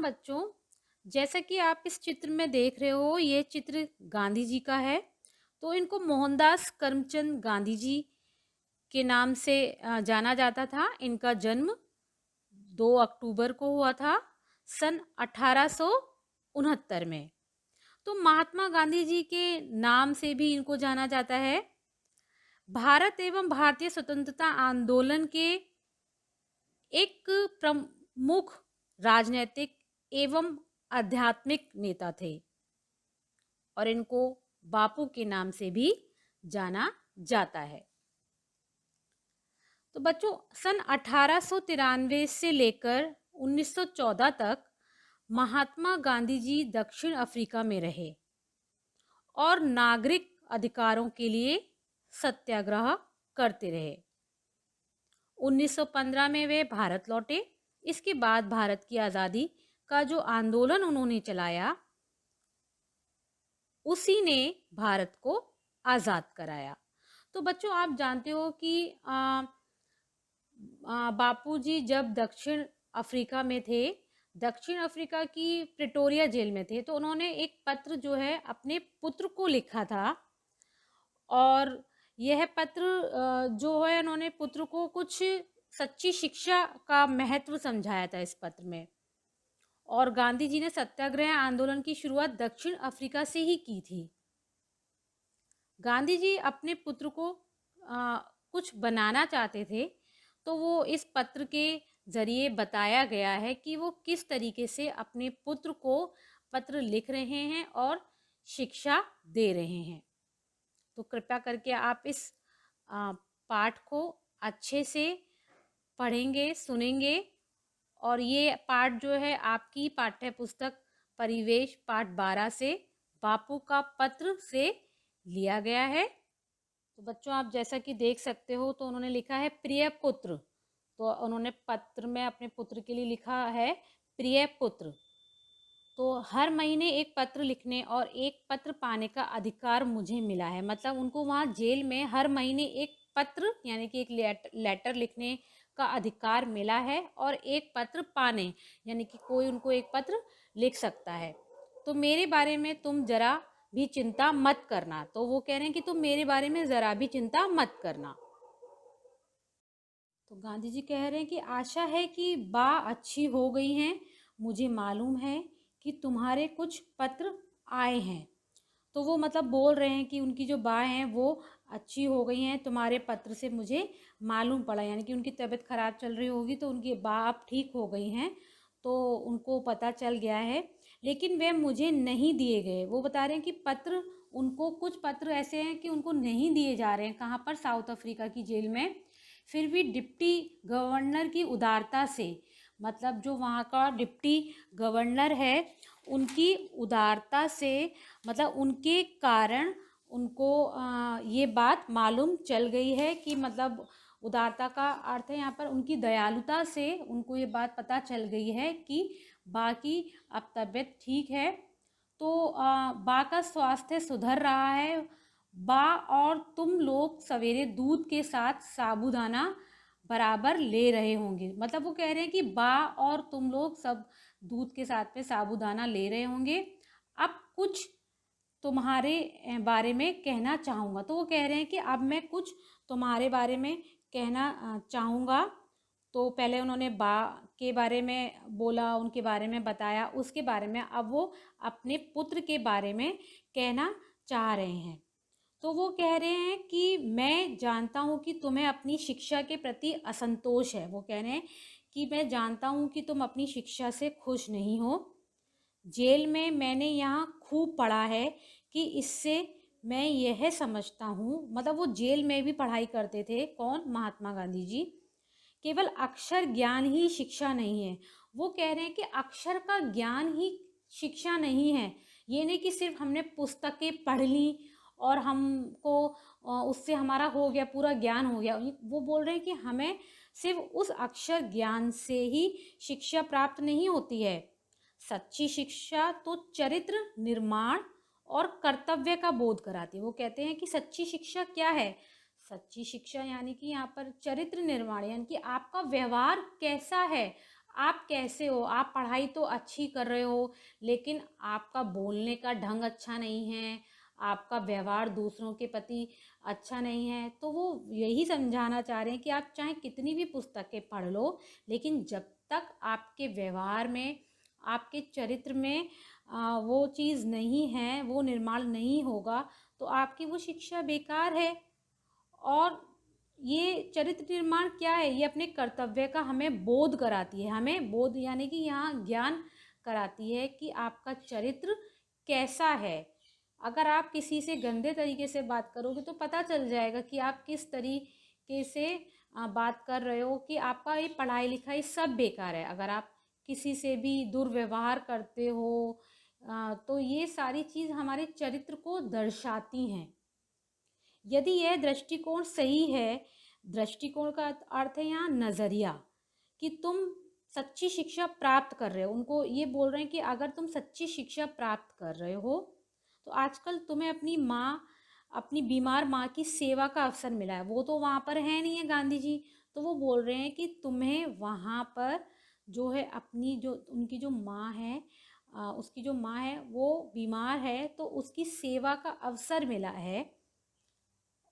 बच्चों, जैसा कि आप इस चित्र में देख रहे हो, ये चित्र गांधी जी का है। तो इनको मोहनदास करमचंद गांधी जी के नाम से जाना जाता था। इनका जन्म 2 अक्टूबर को हुआ था सन 1869 में। तो महात्मा गांधी जी के नाम से भी इनको जाना जाता है। भारत एवं भारतीय स्वतंत्रता आंदोलन के एक प्रमुख राजनैतिक एवं आध्यात्मिक नेता थे और इनको बापू के नाम से भी जाना जाता है। तो बच्चों, सन 1893 से लेकर 1914 तक महात्मा गांधी जी दक्षिण अफ्रीका में रहे और नागरिक अधिकारों के लिए सत्याग्रह करते रहे। 1915 में वे भारत लौटे। इसके बाद भारत की आज़ादी का जो आंदोलन उन्होंने चलाया, उसी ने भारत को आज़ाद कराया। तो बच्चों, आप जानते हो कि बापूजी जब दक्षिण अफ्रीका में थे, दक्षिण अफ्रीका की प्रिटोरिया जेल में थे, तो उन्होंने एक पत्र जो है अपने पुत्र को लिखा था। और यह पत्र जो है, उन्होंने पुत्र को कुछ सच्ची शिक्षा का महत्व समझाया था इस पत्र में। और गांधी जी ने सत्याग्रह आंदोलन की शुरुआत दक्षिण अफ्रीका से ही की थी। गांधी जी अपने पुत्र को कुछ बनाना चाहते थे, तो वो इस पत्र के जरिए बताया गया है कि वो किस तरीके से अपने पुत्र को पत्र लिख रहे हैं और शिक्षा दे रहे हैं। तो कृपया करके आप इस पाठ को अच्छे से पढ़ेंगे, सुनेंगे। और ये पाठ जो है आपकी पाठ्य पुस्तक परिवेश पाठ 12 से बापू का पत्र से लिया गया है। तो बच्चों, आप जैसा कि देख सकते हो, तो उन्होंने लिखा है प्रिय पुत्र। तो उन्होंने पत्र में अपने पुत्र के लिए लिखा है प्रिय पुत्र। तो हर महीने एक पत्र लिखने और एक पत्र पाने का अधिकार मुझे मिला है। मतलब उनको वहाँ जेल में हर महीने एक पत्र यानी कि एक लेटर लिखने का अधिकार मिला है और एक पत्र पाने यानी कि कोई उनको एक पत्र लिख सकता है। तो मेरे बारे में तुम जरा भी चिंता मत करना। तो वो कह रहे हैं कि तुम मेरे बारे में जरा भी चिंता मत करना। तो गांधी जी कह रहे हैं कि आशा है कि बा अच्छी हो गई हैं। मुझे मालूम है कि तुम्हारे कुछ पत्र आए हैं। तो वो मतलब बोल रहे हैं कि उनकी जो बा हैं वो अच्छी हो गई हैं, तुम्हारे पत्र से मुझे मालूम पड़ा। यानी कि उनकी तबीयत खराब चल रही होगी, तो उनकी बा अब ठीक हो गई हैं, तो उनको पता चल गया है। लेकिन वे मुझे नहीं दिए गए। वो बता रहे हैं कि पत्र, उनको कुछ पत्र ऐसे हैं कि उनको नहीं दिए जा रहे हैं। कहाँ पर? साउथ अफ्रीका की जेल में। फिर भी डिप्टी गवर्नर की उदारता से, मतलब जो वहाँ का डिप्टी गवर्नर है, उनकी उदारता से, मतलब उनके कारण उनको ये बात मालूम चल गई है कि, मतलब उदारता का अर्थ है यहाँ पर उनकी दयालुता से उनको ये बात पता चल गई है कि बाकी अब तबीयत ठीक है। तो बा का स्वास्थ्य सुधर रहा है। बा और तुम लोग सवेरे दूध के साथ साबूदाना बराबर ले रहे होंगे। मतलब वो कह रहे हैं कि बा और तुम लोग सब दूध के साथ में साबूदाना ले रहे होंगे। अब कुछ तुम्हारे बारे में कहना चाहूँगा। तो वो कह रहे हैं कि अब मैं कुछ तुम्हारे बारे में कहना चाहूँगा। तो पहले उन्होंने बा के बारे में बोला, उनके बारे में बताया, उसके बारे में अब वो अपने पुत्र के बारे में कहना चाह रहे हैं। तो वो कह रहे हैं कि मैं जानता हूँ कि तुम्हें अपनी शिक्षा के प्रति असंतोष है। वो कह रहे हैं कि मैं जानता हूँ कि तुम अपनी शिक्षा से खुश नहीं हो। जेल में मैंने यहाँ खूब पढ़ा है कि इससे मैं यह समझता हूँ, मतलब वो जेल में भी पढ़ाई करते थे। कौन? महात्मा गांधी जी। केवल अक्षर ज्ञान ही शिक्षा नहीं है। वो कह रहे हैं कि अक्षर का ज्ञान ही शिक्षा नहीं है। ये नहीं कि सिर्फ हमने पुस्तकें पढ़ ली और हमको उससे हमारा हो गया, पूरा ज्ञान हो गया। वो बोल रहे हैं कि हमें सिर्फ उस अक्षर ज्ञान से ही शिक्षा प्राप्त नहीं होती है। सच्ची शिक्षा तो चरित्र निर्माण और कर्तव्य का बोध कराती है। वो कहते हैं कि सच्ची शिक्षा क्या है? सच्ची शिक्षा यानी कि यहाँ पर चरित्र निर्माण, यानी कि आपका व्यवहार कैसा है, आप कैसे हो, आप पढ़ाई तो अच्छी कर रहे हो लेकिन आपका बोलने का ढंग अच्छा नहीं है, आपका व्यवहार दूसरों के प्रति अच्छा नहीं है। तो वो यही समझाना चाह रहे हैं कि आप चाहे कितनी भी पुस्तकें पढ़ लो, लेकिन जब तक आपके व्यवहार में, आपके चरित्र में वो चीज़ नहीं है, वो निर्माण नहीं होगा, तो आपकी वो शिक्षा बेकार है। और ये चरित्र निर्माण क्या है, ये अपने कर्तव्य का हमें बोध कराती है, हमें बोध यानी कि यहाँ ज्ञान कराती है कि आपका चरित्र कैसा है। अगर आप किसी से गंदे तरीके से बात करोगे तो पता चल जाएगा कि आप किस तरीके से बात कर रहे हो, कि आपका ये पढ़ाई लिखाई सब बेकार है। अगर आप किसी से भी दुर्व्यवहार करते हो तो ये सारी चीज़ हमारे चरित्र को दर्शाती हैं। यदि यह दृष्टिकोण सही है, दृष्टिकोण का अर्थ है यहाँ नज़रिया, कि तुम सच्ची शिक्षा प्राप्त कर रहे हो, उनको ये बोल रहे हैं कि अगर तुम सच्ची शिक्षा प्राप्त कर रहे हो तो आजकल तुम्हें अपनी माँ, अपनी बीमार माँ की सेवा का अवसर मिला है। वो तो वहाँ पर है नहीं है गांधी जी, तो वो बोल रहे हैं कि तुम्हें वहाँ पर जो है अपनी जो उनकी जो माँ है, उसकी जो माँ है वो बीमार है, तो उसकी सेवा का अवसर मिला है।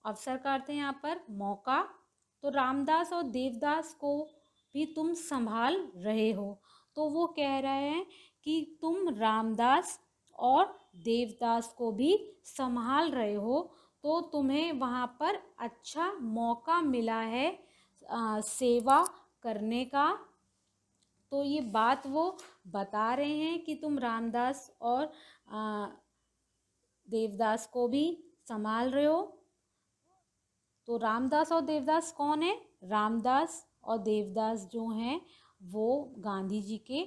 अवसर का अर्थ है यहाँ पर मौका। तो रामदास और देवदास को भी तुम संभाल रहे हो। तो वो कह रहे हैं कि तुम रामदास और देवदास को भी संभाल रहे हो, तो तुम्हें वहाँ पर अच्छा मौका मिला है सेवा करने का। तो ये बात वो बता रहे हैं कि तुम रामदास और देवदास को भी संभाल रहे हो। तो रामदास और देवदास कौन है? रामदास और देवदास जो हैं वो गांधी जी के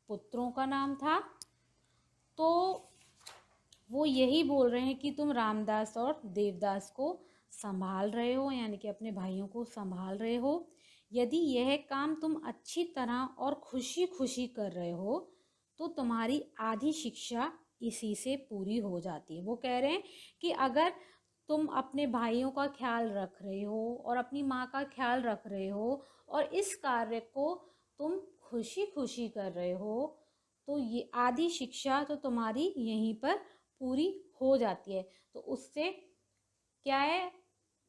पुत्रों का नाम था। तो वो यही बोल रहे हैं कि तुम रामदास और देवदास को संभाल रहे हो, यानी कि अपने भाइयों को संभाल रहे हो। यदि यह काम तुम अच्छी तरह और खुशी खुशी कर रहे हो तो तुम्हारी आधी शिक्षा इसी से पूरी हो जाती है। वो कह रहे हैं कि अगर तुम अपने भाइयों का ख्याल रख रहे हो और अपनी माँ का ख्याल रख रहे हो और इस कार्य को तुम खुशी खुशी कर रहे हो, तो ये आधी शिक्षा तो तुम्हारी यहीं पर पूरी हो जाती है। तो उससे क्या है,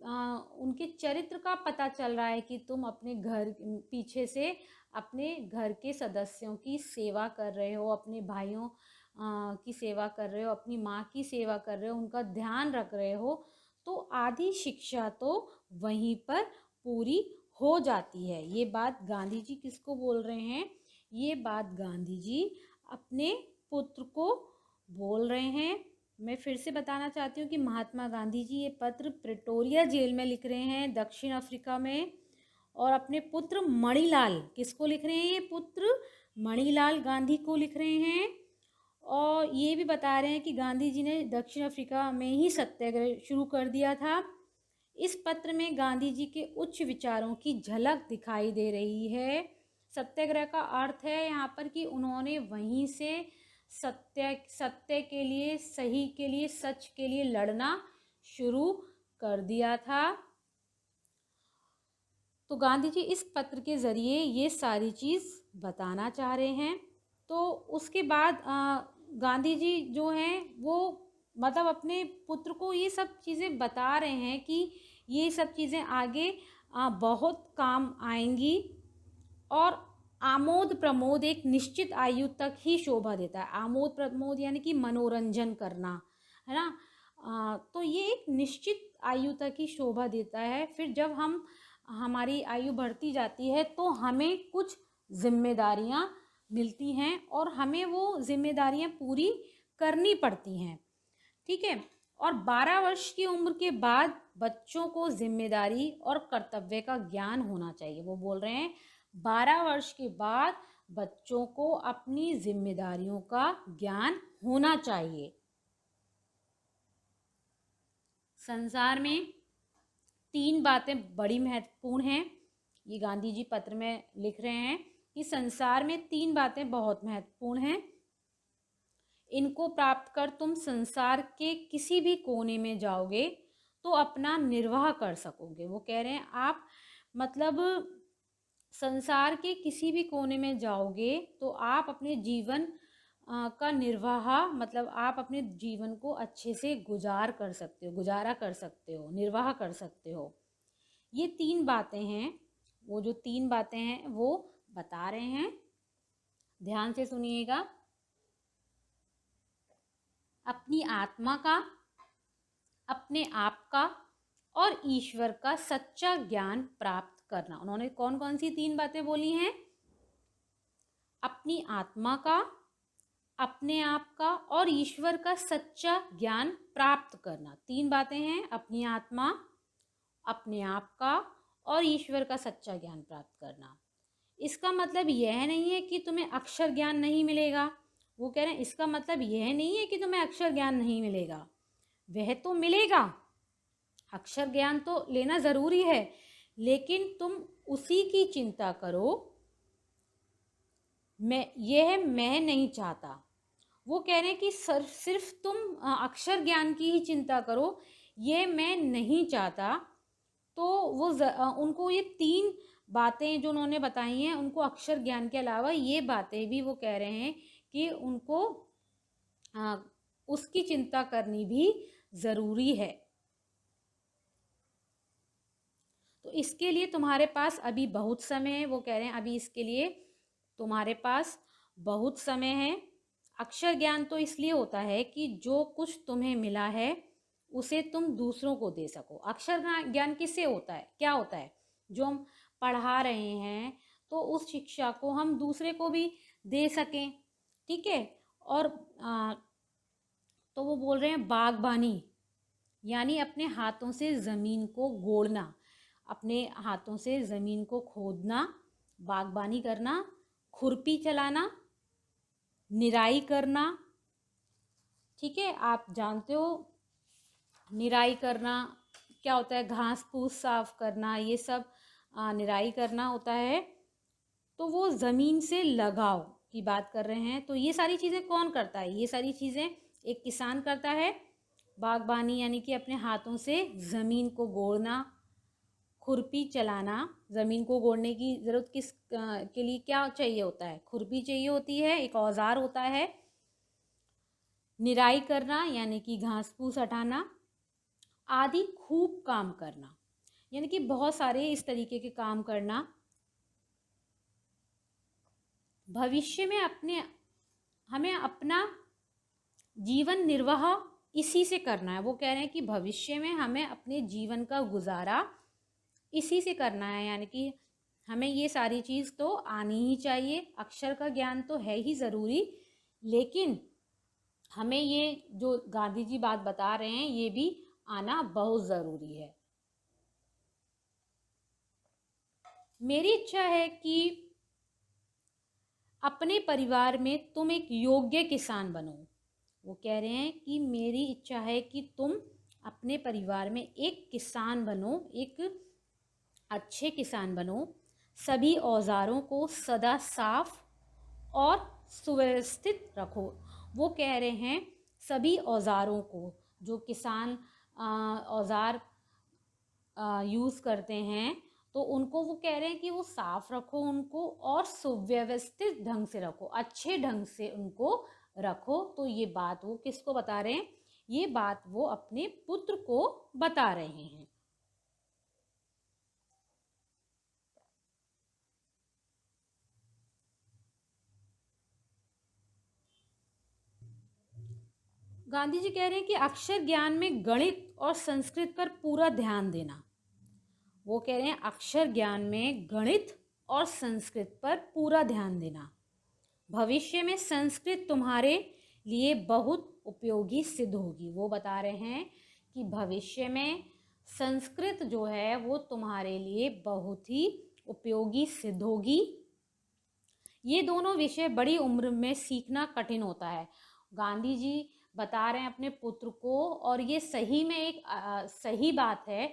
उनके चरित्र का पता चल रहा है कि तुम अपने घर पीछे से अपने घर के सदस्यों की सेवा कर रहे हो, अपने भाइयों की सेवा कर रहे हो, अपनी माँ की सेवा कर रहे हो, उनका ध्यान रख रहे हो। तो आधी शिक्षा तो वहीं पर पूरी हो जाती है। ये बात गांधी जी किसको बोल रहे हैं? ये बात गांधी जी अपने पुत्र को बोल रहे हैं। मैं फिर से बताना चाहती हूँ कि महात्मा गांधी जी ये पत्र प्रिटोरिया जेल में लिख रहे हैं, दक्षिण अफ्रीका में, और अपने पुत्र मणिलाल, किसको लिख रहे हैं? ये पुत्र मणिलाल गांधी को लिख रहे हैं। और ये भी बता रहे हैं कि गांधी जी ने दक्षिण अफ्रीका में ही सत्याग्रह शुरू कर दिया था। इस पत्र में गांधी जी के उच्च विचारों की झलक दिखाई दे रही है। सत्याग्रह का अर्थ है यहाँ पर कि उन्होंने वहीं से सत्य के लिए, सही के लिए, सच के लिए लड़ना शुरू कर दिया था। तो गांधी जी इस पत्र के ज़रिए ये सारी चीज़ बताना चाह रहे हैं। तो उसके बाद गांधी जी जो हैं वो मतलब अपने पुत्र को ये सब चीज़ें बता रहे हैं कि ये सब चीज़ें आगे बहुत काम आएंगी। और आमोद प्रमोद एक निश्चित आयु तक ही शोभा देता है। आमोद प्रमोद यानी कि मनोरंजन करना, है ना। तो ये एक निश्चित आयु तक ही शोभा देता है। फिर जब हमारी आयु बढ़ती जाती है तो हमें कुछ जिम्मेदारियां मिलती हैं और हमें वो जिम्मेदारियां पूरी करनी पड़ती हैं, ठीक है। और 12 वर्ष की उम्र के बाद बच्चों को जिम्मेदारी और कर्तव्य का ज्ञान होना चाहिए। वो बोल रहे हैं 12 वर्ष के बाद बच्चों को अपनी जिम्मेदारियों का ज्ञान होना चाहिए। संसार में 3 बातें बड़ी महत्वपूर्ण हैं। ये गांधी जी पत्र में लिख रहे हैं कि संसार में 3 बातें बहुत महत्वपूर्ण हैं। इनको प्राप्त कर तुम संसार के किसी भी कोने में जाओगे तो अपना निर्वाह कर सकोगे। वो कह रहे हैं आप मतलब संसार के किसी भी कोने में जाओगे तो आप अपने जीवन का निर्वाह मतलब आप अपने जीवन को अच्छे से गुजारा कर सकते हो, निर्वाह कर सकते हो। ये 3 बातें हैं, वो जो 3 बातें हैं वो बता रहे हैं, ध्यान से सुनिएगा। अपनी आत्मा का, अपने आप का और ईश्वर का सच्चा ज्ञान प्राप्त करना। उन्होंने कौन कौन सी 3 बातें बोली हैं? अपनी आत्मा का, अपने आप का और ईश्वर का सच्चा ज्ञान प्राप्त करना। 3 बातें हैं, अपनी आत्मा, अपने आप का और ईश्वर का सच्चा ज्ञान प्राप्त करना। इसका मतलब यह नहीं है कि तुम्हें अक्षर ज्ञान नहीं मिलेगा। वो कह रहे हैं इसका मतलब यह नहीं है कि तुम्हें अक्षर ज्ञान नहीं मिलेगा, वह तो मिलेगा, अक्षर ज्ञान तो लेना ज़रूरी है, लेकिन तुम उसी की चिंता करो। मैं नहीं चाहता। वो कह रहे हैं कि सिर्फ तुम अक्षर ज्ञान की ही चिंता करो, ये मैं नहीं चाहता। तो वो उनको ये 3 बातें जो उन्होंने बताई हैं, उनको अक्षर ज्ञान के अलावा ये बातें भी वो कह रहे हैं कि उनको उसकी चिंता करनी भी ज़रूरी है। तो इसके लिए तुम्हारे पास अभी बहुत समय है। वो कह रहे हैं अभी इसके लिए तुम्हारे पास बहुत समय है। अक्षर ज्ञान तो इसलिए होता है कि जो कुछ तुम्हें मिला है उसे तुम दूसरों को दे सको। अक्षर ज्ञान किससे होता है, क्या होता है? जो हम पढ़ा रहे हैं तो उस शिक्षा को हम दूसरे को भी दे सकें, ठीक है। और तो वो बोल रहे हैं बागबानी यानी अपने हाथों से ज़मीन को गोड़ना, अपने हाथों से ज़मीन को खोदना, बागबानी करना, खुरपी चलाना, निराई करना, ठीक है। आप जानते हो निराई करना क्या होता है, घास फूस साफ करना, ये सब निराई करना होता है। तो वो ज़मीन से लगाव की बात कर रहे हैं। तो ये सारी चीज़ें कौन करता है? ये सारी चीज़ें एक किसान करता है। बागबानी यानी कि अपने हाथों से ज़मीन को गोड़ना, खुरपी चलाना। ज़मीन को गोड़ने की ज़रूरत किस के लिए क्या चाहिए होता है? खुरपी चाहिए होती है, एक औजार होता है। निराई करना यानी कि घास फूस हटाना आदि खूब काम करना, यानी कि बहुत सारे इस तरीके के काम करना। भविष्य में हमें अपना जीवन निर्वाह इसी से करना है। वो कह रहे हैं कि भविष्य में हमें अपने जीवन का गुजारा इसी से करना है, यानी कि हमें ये सारी चीज़ तो आनी ही चाहिए। अक्षर का ज्ञान तो है ही ज़रूरी, लेकिन हमें ये जो गांधी जी बात बता रहे हैं ये भी आना बहुत ज़रूरी है। मेरी इच्छा है कि अपने परिवार में तुम एक योग्य किसान बनो। वो कह रहे हैं कि मेरी इच्छा है कि तुम अपने परिवार में एक किसान बनो, एक अच्छे किसान बनो। सभी औजारों को सदा साफ और सुव्यवस्थित रखो। वो कह रहे हैं सभी औजारों को, जो किसान औजार यूज़ करते हैं तो उनको वो कह रहे हैं कि वो साफ रखो उनको, और सुव्यवस्थित ढंग से रखो, अच्छे ढंग से उनको रखो। तो ये बात वो किसको बता रहे हैं? ये बात वो अपने पुत्र को बता रहे हैं। गांधी जी कह रहे हैं कि अक्षर ज्ञान में गणित और संस्कृत पर पूरा ध्यान देना। वो कह रहे हैं अक्षर ज्ञान में गणित और संस्कृत पर पूरा ध्यान देना। भविष्य में संस्कृत तुम्हारे लिए बहुत उपयोगी सिद्ध होगी। वो बता रहे हैं कि भविष्य में संस्कृत जो है वो तुम्हारे लिए बहुत ही उपयोगी सिद्ध होगी। ये दोनों विषय बड़ी उम्र में सीखना कठिन होता है। गांधी जी बता रहे हैं अपने पुत्र को, और ये सही में एक सही बात है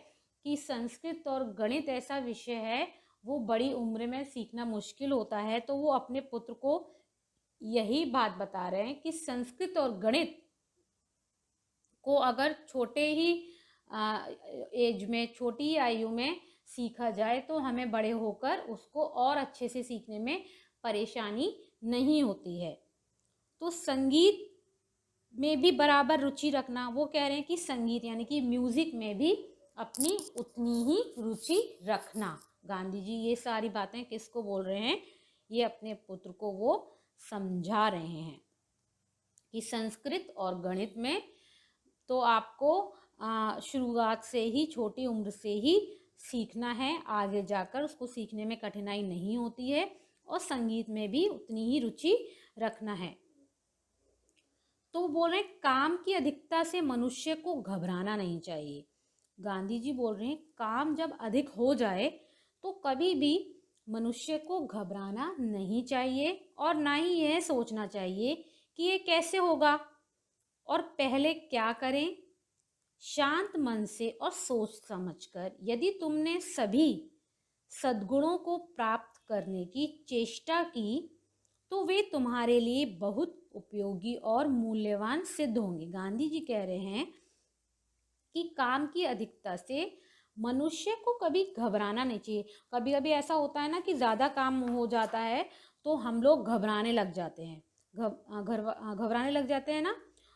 कि संस्कृत और गणित ऐसा विषय है वो बड़ी उम्र में सीखना मुश्किल होता है। तो वो अपने पुत्र को यही बात बता रहे हैं कि संस्कृत और गणित को अगर छोटे ही एज में, छोटी आयु में सीखा जाए तो हमें बड़े होकर उसको और अच्छे से सीखने में परेशानी नहीं होती है। तो संगीत में भी बराबर रुचि रखना, वो कह रहे हैं कि संगीत यानी कि म्यूज़िक में भी अपनी उतनी ही रुचि रखना। गांधी जी ये सारी बातें किसको बोल रहे हैं? ये अपने पुत्र को वो समझा रहे हैं कि संस्कृत और गणित में तो आपको शुरुआत से ही, छोटी उम्र से ही सीखना है, आगे जाकर उसको सीखने में कठिनाई नहीं होती है, और संगीत में भी उतनी ही रुचि रखना है। तो वो बोल रहे हैं काम की अधिकता से मनुष्य को घबराना नहीं चाहिए। गांधी जी बोल रहे हैं काम जब अधिक हो जाए तो कभी भी मनुष्य को घबराना नहीं चाहिए, और ना ही यह सोचना चाहिए कि ये कैसे होगा और पहले क्या करें। शांत मन से और सोच समझकर यदि तुमने सभी सद्गुणों को प्राप्त करने की चेष्टा की तो वे तुम्हारे लिए बहुत उपयोगी और मूल्यवान सिद्ध होंगे। गांधी जी कह रहे हैं कि काम की अधिकता से मनुष्य को कभी घबराना नहीं चाहिए। कभी कभी ऐसा होता है ना कि ज़्यादा काम हो जाता है तो हम लोग घबराने लग जाते हैं, घबराने लग जाते हैं ना,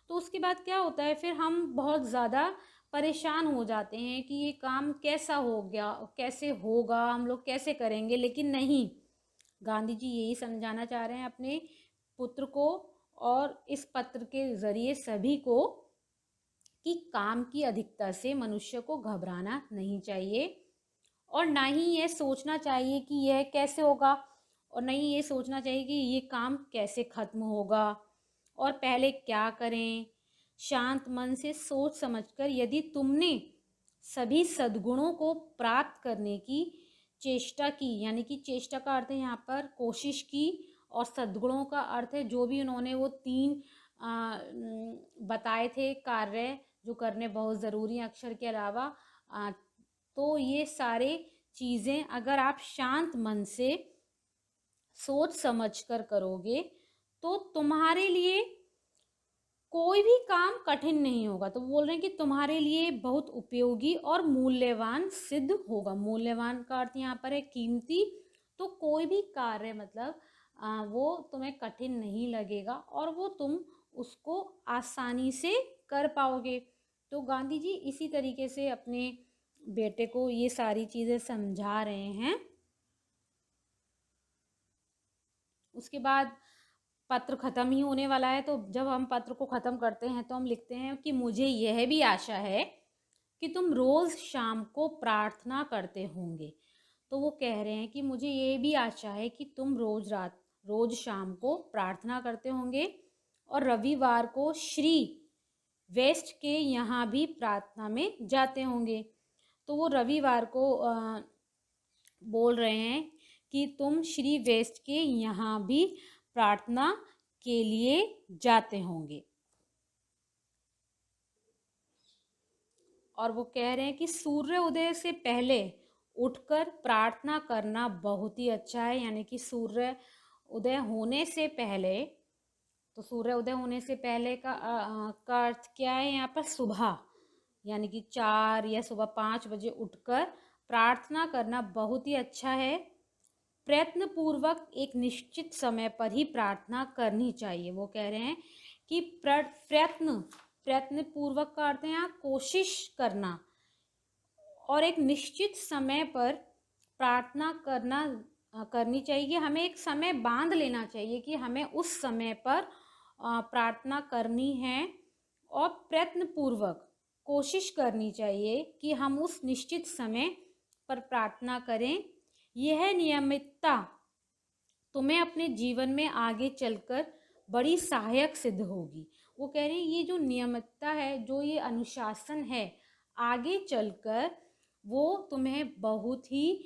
तो उसके बाद क्या होता है, फिर हम बहुत ज़्यादा परेशान हो जाते हैं कि ये काम कैसा हो गया, कैसे होगा, हम लोग कैसे करेंगे। लेकिन नहीं, गांधी जी यही समझाना चाह रहे हैं अपने पुत्र को और इस पत्र के ज़रिए सभी को कि काम की अधिकता से मनुष्य को घबराना नहीं चाहिए, और ना ही ये सोचना चाहिए कि यह कैसे होगा, और नहीं ये सोचना चाहिए कि ये काम कैसे खत्म होगा और पहले क्या करें। शांत मन से सोच समझकर यदि तुमने सभी सद्गुणों को प्राप्त करने की चेष्टा की, यानी कि चेष्टा का अर्थ है यहाँ पर कोशिश की, और सद्गुणों का अर्थ है जो भी उन्होंने वो 3 बताए थे कार्य जो करने बहुत ज़रूरी हैं अक्षर के अलावा, तो ये सारे चीज़ें अगर आप शांत मन से सोच समझ कर करोगे तो तुम्हारे लिए कोई भी काम कठिन नहीं होगा। तो बोल रहे हैं कि तुम्हारे लिए बहुत उपयोगी और मूल्यवान सिद्ध होगा। मूल्यवान का अर्थ यहाँ पर है कीमती। तो कोई भी कार्य मतलब वो तुम्हें कठिन नहीं लगेगा और वो तुम उसको आसानी से कर पाओगे। तो गांधी जी इसी तरीके से अपने बेटे को ये सारी चीज़ें समझा रहे हैं। उसके बाद पत्र ख़त्म ही होने वाला है, तो जब हम पत्र को ख़त्म करते हैं तो हम लिखते हैं कि मुझे यह भी आशा है कि तुम रोज़ शाम को प्रार्थना करते होंगे। तो वो कह रहे हैं कि मुझे ये भी आशा है कि तुम रोज़ शाम को प्रार्थना करते होंगे और रविवार को श्री वेस्ट के यहाँ भी प्रार्थना में जाते होंगे। तो वो रविवार को बोल रहे हैं कि तुम श्री वेस्ट के यहाँ भी प्रार्थना के लिए जाते होंगे। और वो कह रहे हैं कि सूर्य उदय से पहले उठकर प्रार्थना करना बहुत ही अच्छा है, यानी कि सूर्य उदय होने से पहले, तो सूर्य उदय होने से पहले का अर्थ क्या है यहाँ पर? सुबह, यानी कि 4 या सुबह 5 बजे उठकर प्रार्थना करना बहुत ही अच्छा है। प्रयत्न पूर्वक एक निश्चित समय पर ही प्रार्थना करनी चाहिए। वो कह रहे हैं कि प्रयत्न पूर्वक का अर्थ है यहाँ कोशिश करना, और एक निश्चित समय पर प्रार्थना करनी चाहिए। हमें एक समय बांध लेना चाहिए कि हमें उस समय पर प्रार्थना करनी है, और प्रयत्न पूर्वक कोशिश करनी चाहिए कि हम उस निश्चित समय पर प्रार्थना करें। यह नियमितता तुम्हें अपने जीवन में आगे चलकर बड़ी सहायक सिद्ध होगी। वो कह रहे हैं ये जो नियमितता है, जो ये अनुशासन है, आगे चलकर वो तुम्हें बहुत ही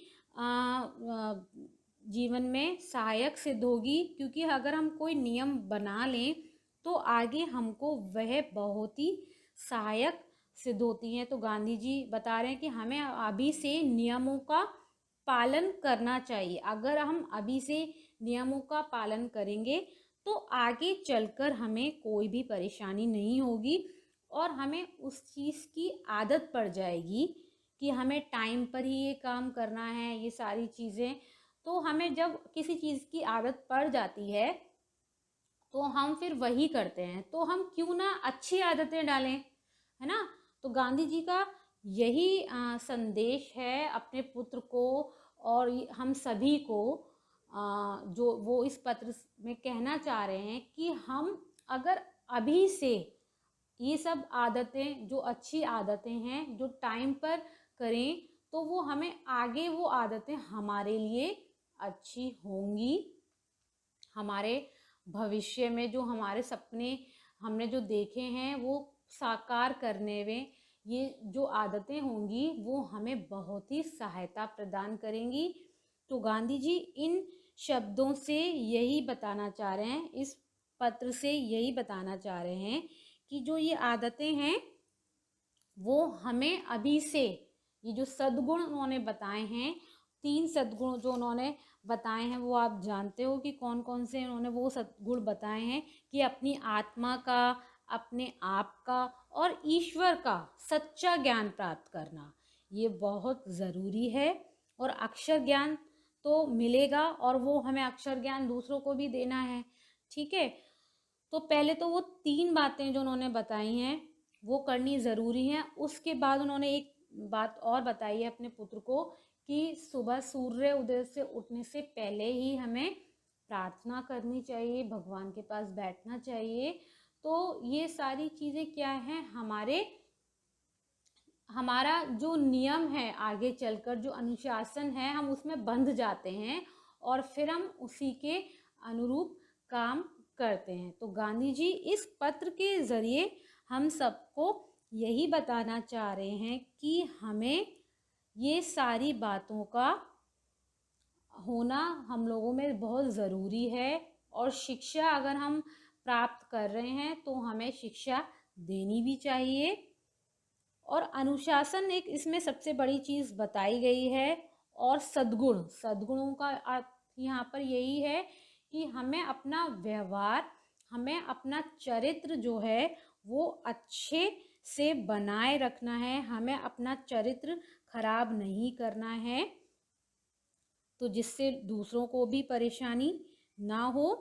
जीवन में सहायक सिद्ध होगी, क्योंकि अगर हम कोई नियम बना लें तो आगे हमको वह बहुत ही सहायक सिद्ध होती हैं। तो गांधी जी बता रहे हैं कि हमें अभी से नियमों का पालन करना चाहिए। अगर हम अभी से नियमों का पालन करेंगे तो आगे चलकर हमें कोई भी परेशानी नहीं होगी और हमें उस चीज़ की आदत पड़ जाएगी कि हमें टाइम पर ही ये काम करना है, ये सारी चीज़ें। तो हमें जब किसी चीज़ की आदत पड़ जाती है तो हम फिर वही करते हैं, तो हम क्यों ना अच्छी आदतें डालें, है ना। तो गांधी जी का यही संदेश है अपने पुत्र को और हम सभी को, जो वो इस पत्र में कहना चाह रहे हैं कि हम अगर अभी से ये सब आदतें, जो अच्छी आदतें हैं, जो टाइम पर करें, तो वो हमें आगे वो आदतें हमारे लिए अच्छी होंगी। हमारे भविष्य में जो हमारे सपने हमने जो देखे हैं वो साकार करने में ये जो आदतें होंगी वो हमें बहुत ही सहायता प्रदान करेंगी। तो गांधी जी इन शब्दों से यही बताना चाह रहे हैं, इस पत्र से यही बताना चाह रहे हैं कि जो ये आदतें हैं वो हमें अभी से, ये जो सद्गुण उन्होंने बताए हैं, 3 सद्गुण जो उन्होंने बताए हैं वो आप जानते हो कि कौन कौन से उन्होंने वो सद्गुण बताए हैं कि अपनी आत्मा का, अपने आप का और ईश्वर का सच्चा ज्ञान प्राप्त करना, ये बहुत ज़रूरी है। और अक्षर ज्ञान तो मिलेगा और वो हमें अक्षर ज्ञान दूसरों को भी देना है, ठीक है। तो पहले तो वो 3 बातें जो उन्होंने बताई हैं वो करनी ज़रूरी है। उसके बाद उन्होंने एक बात और बताई है अपने पुत्र को कि सुबह सूर्य उदय से उठने से पहले ही हमें प्रार्थना करनी चाहिए, भगवान के पास बैठना चाहिए। तो ये सारी चीज़ें क्या हैं, हमारा जो नियम है आगे चलकर, जो अनुशासन है, हम उसमें बंध जाते हैं और फिर हम उसी के अनुरूप काम करते हैं। तो गांधी जी इस पत्र के ज़रिए हम सबको यही बताना चाह रहे हैं कि हमें ये सारी बातों का होना हम लोगों में बहुत ज़रूरी है। और शिक्षा अगर हम प्राप्त कर रहे हैं तो हमें शिक्षा देनी भी चाहिए। और अनुशासन एक इसमें सबसे बड़ी चीज़ बताई गई है। और सद्गुणों का अर्थ यहाँ पर यही है कि हमें अपना व्यवहार, हमें अपना चरित्र जो है वो अच्छे से बनाए रखना है, हमें अपना चरित्र खराब नहीं करना है, तो जिससे दूसरों को भी परेशानी ना हो।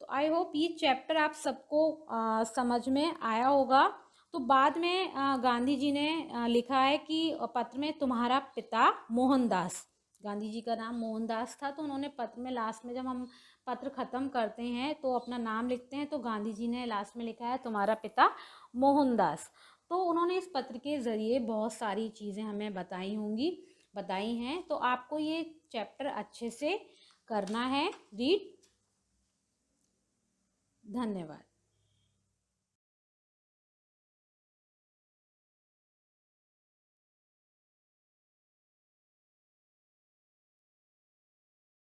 तो आई होप ये चैप्टर आप सबको समझ में आया होगा। तो बाद में गांधी जी ने लिखा है कि पत्र में तुम्हारा पिता मोहनदास, गांधी जी का नाम मोहनदास था, तो उन्होंने पत्र में लास्ट में जब हम पत्र ख़त्म करते हैं तो अपना नाम लिखते हैं, तो गांधी जी ने लास्ट में लिखा है तुम्हारा पिता मोहनदास। तो उन्होंने इस पत्र के ज़रिए बहुत सारी चीज़ें हमें बताई हैं। तो आपको ये चैप्टर अच्छे से करना है रीड। धन्यवाद।